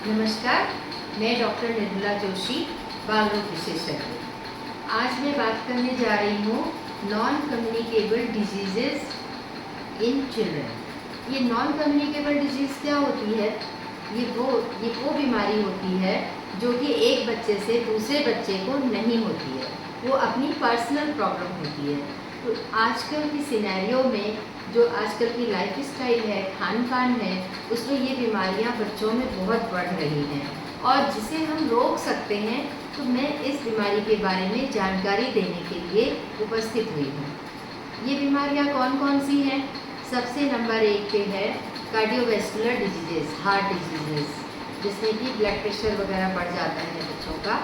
नमस्कार, मैं डॉक्टर निर्मला जोशी, बाल रोग विशेषज्ञ। आज मैं बात करने जा रही हूँ non communicable diseases in children. ये नॉन कम्युनिकेबल डिजीज़ क्या होती है? ये वो बीमारी होती है जो कि एक बच्चे से दूसरे बच्चे को नहीं होती है, वो अपनी पर्सनल प्रॉब्लम होती है। तो आजकल की सिनेरियो में जो आजकल की लाइफ स्टाइल है, खान पान है, उसमें ये बीमारियां बच्चों में बहुत बढ़ रही हैं और जिसे हम रोक सकते हैं। तो मैं इस बीमारी के बारे में जानकारी देने के लिए उपस्थित हुई हूँ। ये बीमारियां कौन कौन सी हैं? सबसे नंबर 1 पे है कार्डियोवैस्कुलर डिजीजेस, हार्ट डिजीजेस, जिसमें कि ब्लड प्रेशर वगैरह बढ़ जाता है बच्चों का।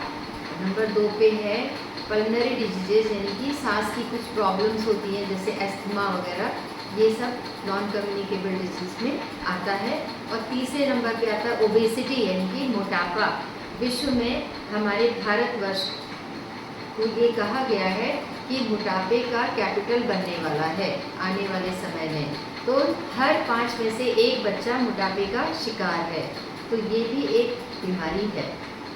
नंबर 2 पे है पल्मोनरी डिजीजेज, यानी कि सांस की कुछ प्रॉब्लम्स होती हैं जैसे एस्थमा वगैरह, ये सब नॉन कम्युनिकेबल डिजीज में आता है। और तीसरे नंबर पे आता है ओबेसिटी, यानी कि मोटापा। विश्व में हमारे भारतवर्ष को ये कहा गया है कि मोटापे का कैपिटल बनने वाला है आने वाले समय में। तो हर 5 में से 1 बच्चा मोटापे का शिकार है, तो ये भी एक बीमारी है।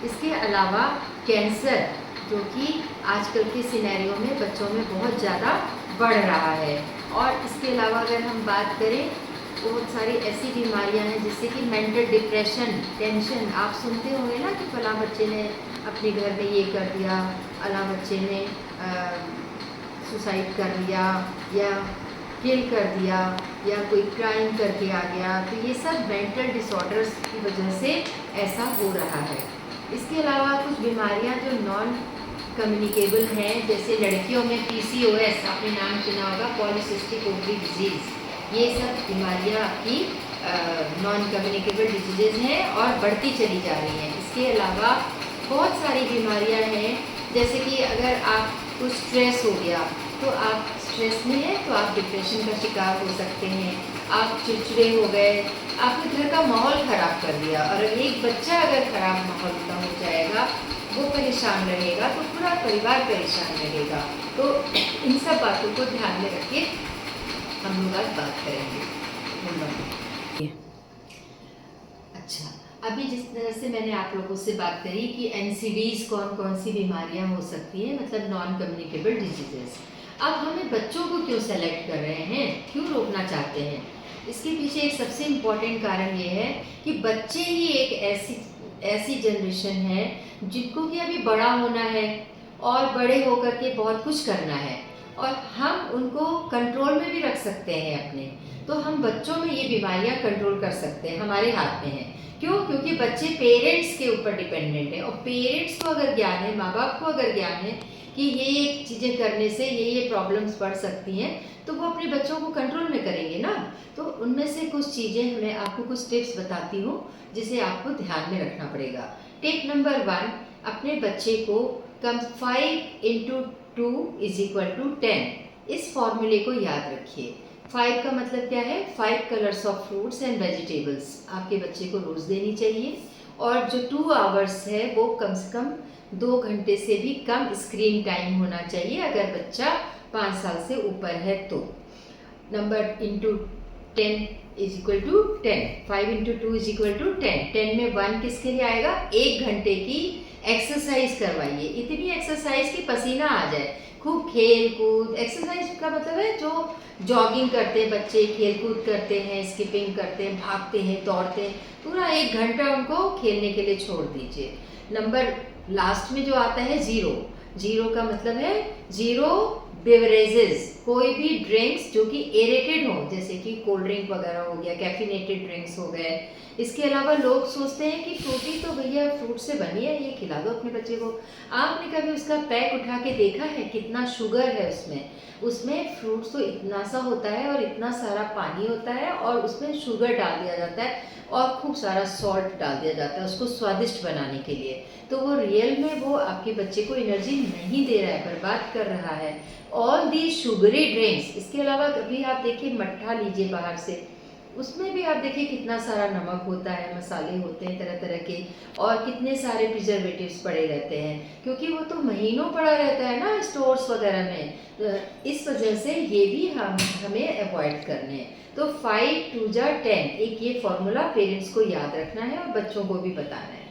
इसके अलावा कैंसर, जो कि आजकल के सिनेरियो में बच्चों में बहुत ज़्यादा बढ़ रहा है। और इसके अलावा अगर हम बात करें, बहुत सारी ऐसी बीमारियां हैं जैसे कि मेंटल डिप्रेशन, टेंशन। आप सुनते होंगे ना कि फलां बच्चे ने अपने घर में ये कर दिया, फलां बच्चे ने सुसाइड कर लिया या किल कर दिया या कोई क्राइम करके आ गया। तो ये सब मेंटल डिसऑर्डर्स की वजह से ऐसा हो रहा है। इसके अलावा कुछ बीमारियां जो नॉन कम्युनिकेबल हैं, जैसे लड़कियों में PCOS, आपने नाम सुना होगा, पॉलीसिस्टिक ओवरी डिजीज़। ये सब बीमारियां आपकी नॉन कम्युनिकेबल डिजीजेज हैं और बढ़ती चली जा रही हैं। इसके अलावा बहुत सारी बीमारियां हैं, जैसे कि अगर आपको स्ट्रेस हो गया तो आप स्ट्रेस में हैं तो आप डिप्रेशन का शिकार हो सकते हैं। आप चिड़चिड़े हो गए, आपने घर का माहौल ख़राब कर दिया, और एक बच्चा अगर ख़राब माहौल का हो जाएगा, वो परेशान रहेगा तो पूरा परिवार परेशान रहेगा। तो इन सब बातों को ध्यान में रख के हम लोग आज बात करेंगे। अच्छा, अभी जिस तरह से मैंने आप लोगों से बात करी कि NCDs कौन कौन सी बीमारियां हो सकती हैं, मतलब नॉन कम्युनिकेबल डिजीजेस। अब हमें बच्चों को क्यों सेलेक्ट कर रहे हैं, क्यों रोकना चाहते हैं? इसके पीछे एक सबसे इम्पॉर्टेंट कारण ये है कि बच्चे ही एक ऐसी जनरेशन है जिनको कि अभी बड़ा होना है और बड़े होकर के बहुत कुछ करना है, और हम उनको कंट्रोल में भी रख सकते हैं अपने। तो हम बच्चों में ये बीमारियां कंट्रोल कर सकते हैं, हमारे हाथ में है। क्यों? क्योंकि बच्चे पेरेंट्स के ऊपर डिपेंडेंट है, और पेरेंट्स को अगर ज्ञान है, माँ बाप को अगर ज्ञान है कि ये चीज़ें करने से ये प्रॉब्लम्स बढ़ सकती हैं, तो वो अपने बच्चों को कंट्रोल में करेंगे ना। तो उनमें से कुछ चीज़ें मैं आपको कुछ टिप्स बताती हूँ जिसे आपको ध्यान में रखना पड़ेगा। टिप नंबर 1, अपने बच्चे को 5 × 2 = 10, इस फॉर्मूले को याद रखिए। 5 का मतलब क्या है? 5 colours of fruits and vegetables आपके बच्चे को रोज़ देनी चाहिए। और जो 2 आवर्स है वो कम से कम 2 घंटे से भी कम स्क्रीन टाइम होना चाहिए अगर बच्चा 5 साल से ऊपर है तो। Number into 10 = 10, 5 × 2 = 10। 10 में 1 किसके लिए आएगा? 1 घंटे की एक्सरसाइज करवाइए, इतनी एक्सरसाइज की पसीना आ जाए। खूब खेल कूद, एक्सरसाइज का मतलब है जो जॉगिंग करते हैं बच्चे, खेल कूद करते हैं, स्किपिंग करते हैं, भागते हैं, दौड़ते हैं, पूरा 1 घंटा उनको खेलने के लिए छोड़ दीजिए। नंबर लास्ट में जो आता है 0, 0 का मतलब है 0 बेवरेजेस, कोई भी ड्रिंक्स जो कि एरेटेड हो, जैसे कि कोल्ड ड्रिंक वगैरह हो गया, कैफिनेटेड ड्रिंक्स हो गए। इसके अलावा लोग सोचते हैं कि फ्रूटी तो भैया फ्रूट से बनी है, ये खिला दो अपने बच्चे को। आपने कभी उसका पैक उठा के देखा है कितना शुगर है उसमें? उसमें फ्रूट्स तो इतना सा होता है और इतना सारा पानी होता है, और उसमें शुगर डाल दिया जाता है और खूब सारा सॉल्ट डाल दिया जाता है उसको स्वादिष्ट बनाने के लिए। तो वो रियल में वो आपके बच्चे को एनर्जी नहीं दे रहा है, बर्बाद कर रहा है। All the sugary drinks. इसके अलावा कभी आप देखिए मट्ठा लीजिए बाहर से, उसमें भी आप देखिए कितना सारा नमक होता है, मसाले होते हैं तरह तरह के, और कितने सारे प्रिजर्वेटिव्स पड़े रहते हैं, क्योंकि वो तो महीनों पड़ा रहता है ना स्टोर्स वगैरह में। इस वजह से ये भी हमें अवॉइड करने हैं। तो 5 2 जा 10, एक ये फॉर्मूला पेरेंट्स को याद रखना है और बच्चों को भी बताना है।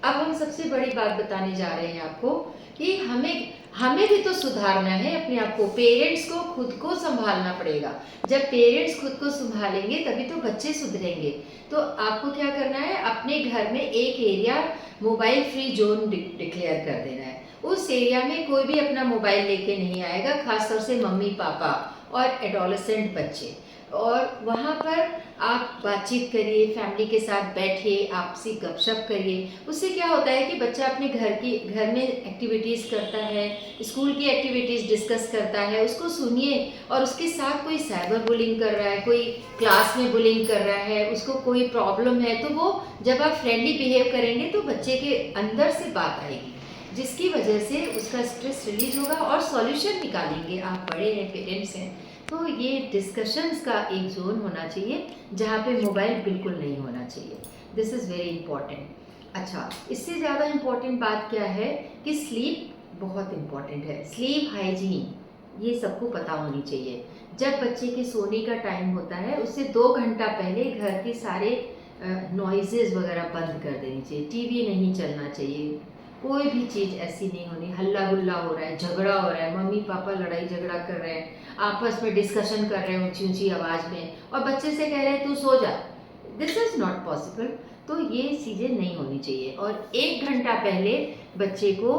अब हम सबसे बड़ी बात बताने जा रहे हैं आपको कि हमें भी तो सुधारना है अपने आप को। पेरेंट्स को खुद को संभालना पड़ेगा। जब पेरेंट्स खुद को संभालेंगे तभी तो बच्चे सुधरेंगे। तो आपको क्या करना है, अपने घर में एक area mobile free zone declare कर देना है। उस एरिया में कोई भी अपना मोबाइल लेके नहीं आएगा, खासतौर से मम्मी पापा और एडोलेसेंट बच्चे। और वहाँ पर आप बातचीत करिए, फैमिली के साथ बैठिए, आपसी गपशप करिए। उससे क्या होता है कि बच्चा अपने घर में एक्टिविटीज़ करता है, स्कूल की एक्टिविटीज़ डिस्कस करता है, उसको सुनिए। और उसके साथ कोई साइबर बुलिंग कर रहा है, कोई क्लास में बुलिंग कर रहा है, उसको कोई प्रॉब्लम है, तो वो जब आप फ्रेंडली बिहेव करेंगे तो बच्चे के अंदर से बात आएगी, जिसकी वजह से उसका स्ट्रेस रिलीज होगा और सॉल्यूशन निकालेंगे। आप बड़े हैं, पेरेंट्स हैं, तो ये डिस्कशंस का एक जोन होना चाहिए जहाँ पे मोबाइल बिल्कुल नहीं होना चाहिए। This is very important. अच्छा, इससे ज़्यादा इम्पॉर्टेंट बात क्या है कि स्लीप बहुत इम्पॉर्टेंट है। स्लीप हाइजीन ये सबको पता होनी चाहिए। जब बच्चे के सोने का टाइम होता है उससे 2 घंटा पहले घर के सारे नॉइजेज़ वगैरह बंद कर देनी चाहिए। टीवी नहीं चलना चाहिए, कोई भी चीज़ ऐसी नहीं होनी। हल्ला गुल्ला हो रहा है, झगड़ा हो रहा है, मम्मी पापा लड़ाई झगड़ा कर रहे हैं, आपस में डिस्कशन कर रहे हैं ऊंची ऊंची आवाज़ में, और बच्चे से कह रहे हैं तू सो जा। This is not possible. तो ये चीज़ें नहीं होनी चाहिए। और 1 घंटा पहले बच्चे को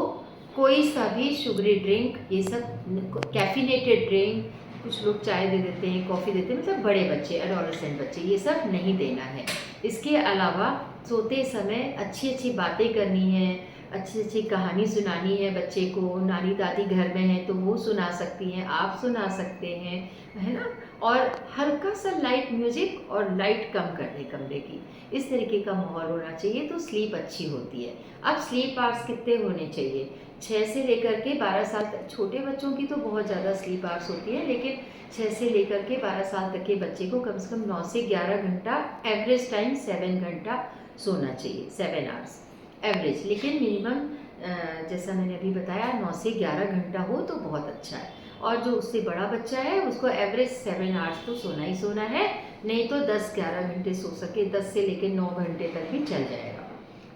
कोई सा भी शुगरी ड्रिंक, ये सब कैफिनेटेड ड्रिंक, कुछ लोग चाय दे देते हैं, कॉफ़ी देते हैं, मतलब बड़े बच्चे, एडोलेसेंट बच्चे, ये सब नहीं देना है। इसके अलावा सोते समय अच्छी अच्छी बातें करनी है, अच्छी अच्छी कहानी सुनानी है बच्चे को। नानी दादी घर में है तो वो सुना सकती हैं, आप सुना सकते हैं, है ना। और हल्का सा लाइट म्यूज़िक और लाइट कम कर दें कमरे की, इस तरीके का माहौल होना चाहिए तो स्लीप अच्छी होती है। अब स्लीप आवर्स कितने होने चाहिए? 6 से लेकर के 12 साल तक। छोटे बच्चों की तो बहुत ज़्यादा स्लीप आवर्स होती है, लेकिन 6 से लेकर के 12 साल तक के बच्चे को कम से कम 9 से 11 घंटा, एवरेज टाइम 7 घंटा सोना चाहिए, 7 आवर्स एवरेज। लेकिन मिनिमम जैसा मैंने अभी बताया 9 से 11 घंटा हो तो बहुत अच्छा है। और जो उससे बड़ा बच्चा है उसको एवरेज 7 आवर्स तो सोना ही सोना है, नहीं तो 10-11 घंटे सो सके, 10 से लेकर 9 घंटे तक भी चल जाएगा।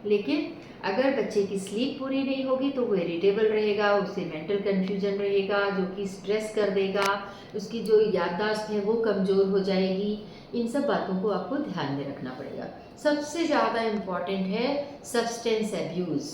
लेकिन अगर बच्चे की स्लीप पूरी नहीं होगी तो वो इरिटेबल रहेगा, उससे मेंटल कन्फ्यूजन रहेगा जो कि स्ट्रेस कर देगा, उसकी जो याददाश्त है वो कमज़ोर हो जाएगी। इन सब बातों को आपको ध्यान में रखना पड़ेगा। सबसे ज़्यादा इम्पॉर्टेंट है सब्सटेंस एब्यूज़।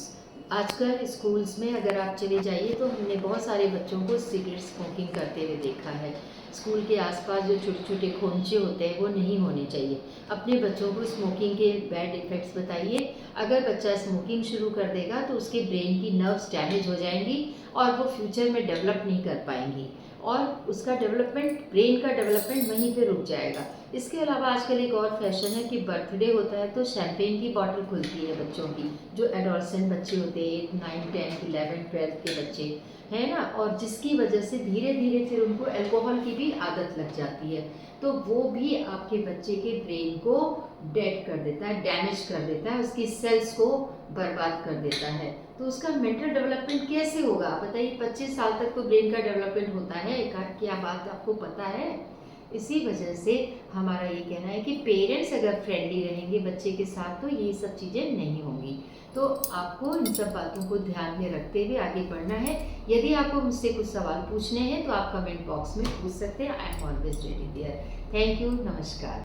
आजकल स्कूल्स में अगर आप चले जाइए तो हमने बहुत सारे बच्चों को सिगरेट स्मोकिंग करते हुए देखा है। स्कूल के आसपास जो छोटे छोटे खोंचे होते हैं वो नहीं होने चाहिए। अपने बच्चों को स्मोकिंग के बैड इफ़ेक्ट्स बताइए। अगर बच्चा स्मोकिंग शुरू कर देगा तो उसके ब्रेन की नर्व्स डैमेज हो जाएंगी और वो फ्यूचर में डेवलप नहीं कर पाएंगी, और उसका डेवलपमेंट, ब्रेन का डेवलपमेंट वहीं पे रुक जाएगा। इसके अलावा आजकल एक और फैशन है कि बर्थडे होता है तो शैम्पेन की बॉटल खुलती है बच्चों की, जो एडोलसेंट बच्चे होते हैं, 8, 9, 10, 11, 12 के बच्चे हैं ना, और जिसकी वजह से धीरे धीरे फिर उनको अल्कोहल की भी आदत लग जाती है। तो वो भी आपके बच्चे के ब्रेन को डेड कर देता है, डैमेज कर देता है, उसकी सेल्स को बर्बाद कर देता है। तो उसका मेंटल डेवलपमेंट कैसे होगा बताइए? 25 साल तक तो ब्रेन का डेवलपमेंट होता है, क्या बात आपको पता है? इसी वजह से हमारा ये कहना है कि पेरेंट्स अगर फ्रेंडली रहेंगे बच्चे के साथ तो ये सब चीज़ें नहीं होंगी। तो आपको इन सब बातों को ध्यान में रखते हुए आगे बढ़ना है। यदि आपको मुझसे कुछ सवाल पूछने हैं तो आप कमेंट बॉक्स में पूछ सकते हैं। I am always ready there. Thank you, नमस्कार।